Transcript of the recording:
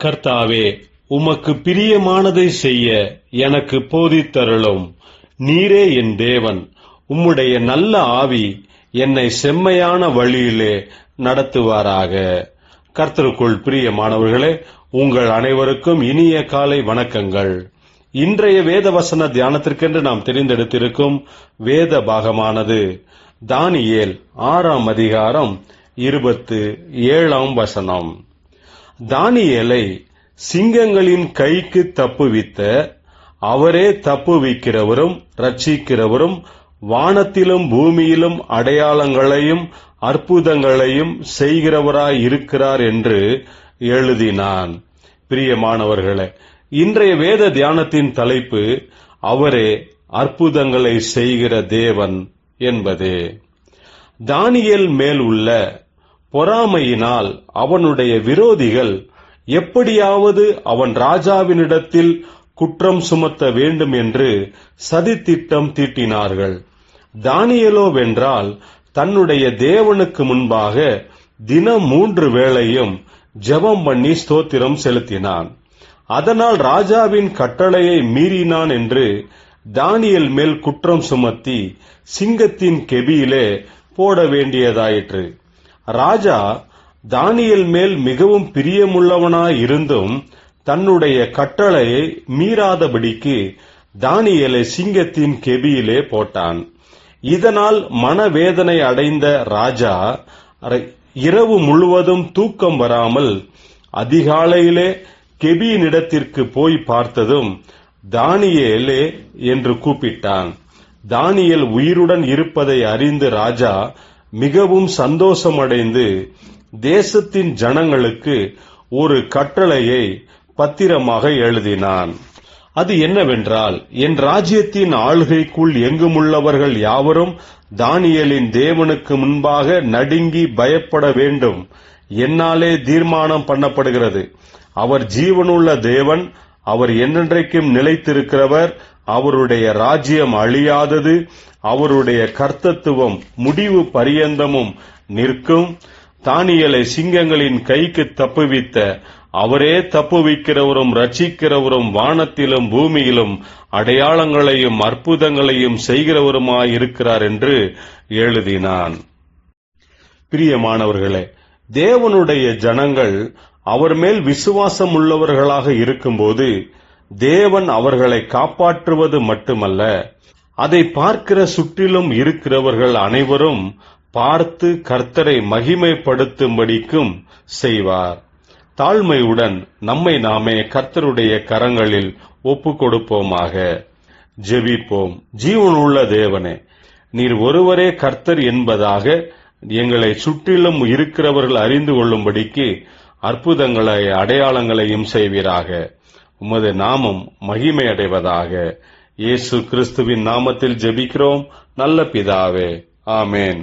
கர்த்தாவே, உமக்கு பிரியமானதை செய்ய எனக்கு போதித்தருளும். நீரே என் தேவன். உம்முடைய நல்ல ஆவி என்னை செம்மையான வழியிலே நடத்துவாராக. கர்த்தருக்குள் பிரியமானவர்களே, உங்கள் அனைவருக்கும் இனிய காலை வணக்கங்கள். இன்றைய வேத வசன தியானத்திற்கென்று நாம் தெரிந்தெடுத்திருக்கும் வேத பாகமானது தானியேல் 6ஆம் அதிகாரம் 27ஆம் வசனம். தானியேலை சிங்கங்களின் கைக்கு தப்புவித்த அவரே தப்புவிக்கிறவரும் ரட்சிக்கிறவரும் வானத்திலும் பூமியிலும் அடையாளங்களையும் அற்புதங்களையும் செய்கிறவராயிருக்கிறார் என்று எழுதினான். பிரியமானவர்களே, இன்றைய வேத தியானத்தின் தலைப்பு அவரே அற்புதங்களை செய்கிற தேவன் என்பதே. தானியேல் மேல் உள்ள பொறாமையினால் அவனுடைய விரோதிகள் எப்படியாவது அவன் ராஜாவினிடத்தில் குற்றம் சுமத்த வேண்டும் என்று சதித்திட்டம் தீட்டினார்கள். தானியேலோவென்றால் தன்னுடைய தேவனுக்கு முன்பாக தினம் 3 வேளையும் ஜெபம் பண்ணி ஸ்தோத்திரம் செலுத்தினான். அதனால் ராஜாவின் கட்டளையை மீறினான் என்று தானியேல் மேல் குற்றம் சுமத்தி சிங்கத்தின் கெபியிலே போட வேண்டியதாயிற்று. ராஜா தானியேல் மேல் மிகவும் பிரியமுள்ளவனாயிருந்தும் தன்னுடைய கட்டளையை மீறாதபடிக்கு தானியேலை சிங்கத்தின் கெபியிலே போட்டான். இதனால் மனவேதனை அடைந்த ராஜா இரவு முழுவதும் தூக்கம் வராமல் அதிகாலையிலே கெபியினிடத்திற்கு போய் பார்த்ததும் தானியேலே என்று கூப்பிட்டான். தானியேல் உயிருடன் இருப்பதை அறிந்து ராஜா மிகவும் சந்தோஷமடைந்து தேசத்தின் ஜனங்களுக்கு ஒரு கட்டளையை பத்திரமாக எழுதினான். அது என்னவென்றால், என் ராஜ்யத்தின் ஆளுகைக்குள் எங்குமுள்ளவர்கள் யாவரும் தானியேலின் தேவனுக்கு முன்பாக நடுங்கி பயப்பட வேண்டும். என்னாலே தீர்மானம் பண்ணப்படுகிறது. அவர் ஜீவனுள்ள தேவன், அவர் என்றென்றைக்கும் நிலைத்திருக்கிறவர், அவருடைய ராஜ்யம் அழியாதது, அவருடைய கர்த்தத்துவம் முடிவு பரியந்தமும் நிற்கும். தானியேலை சிங்கங்களின் கைக்கு தப்புவித்த அவரே தப்புவிக்கிறவரும் ரட்சிக்கிறவரும் வானத்திலும் பூமியிலும் அடையாளங்களையும் அற்புதங்களையும் செய்கிறவருமாயிருக்கிறார் என்று எழுதினான். பிரியமானவர்களே, தேவனுடைய ஜனங்கள் அவர் மேல் விசுவாசம் உள்ளவர்களாக இருக்கும்போது தேவன் அவர்களை காப்பாற்றுவது மட்டுமல்ல, அதை பார்க்கிற சுற்றிலும் இருக்கிறவர்கள் அனைவரும் பார்த்து கர்த்தரை மகிமைப்படுத்தும்படிக்கும் செய்வார். தாழ்மையுடன் நம்மை நாமே கர்த்தருடைய கரங்களில் ஒப்புக் கொடுப்போமாக. ஜெபிப்போம். ஜீவனுள்ள தேவனே, நீர் ஒருவரே கர்த்தர் என்பதாக எங்களை சுற்றிலும் இருக்கிறவர்கள் அறிந்து கொள்ளும்படிக்கு அற்புதங்களை அடையாளங்களையும் செய்வீராக. உமது நாமம் மகிமை அடைவதாக. இயேசு கிறிஸ்துவின் நாமத்தில் ஜெபிக்கிறோம் நல்ல பிதாவே. ஆமேன்.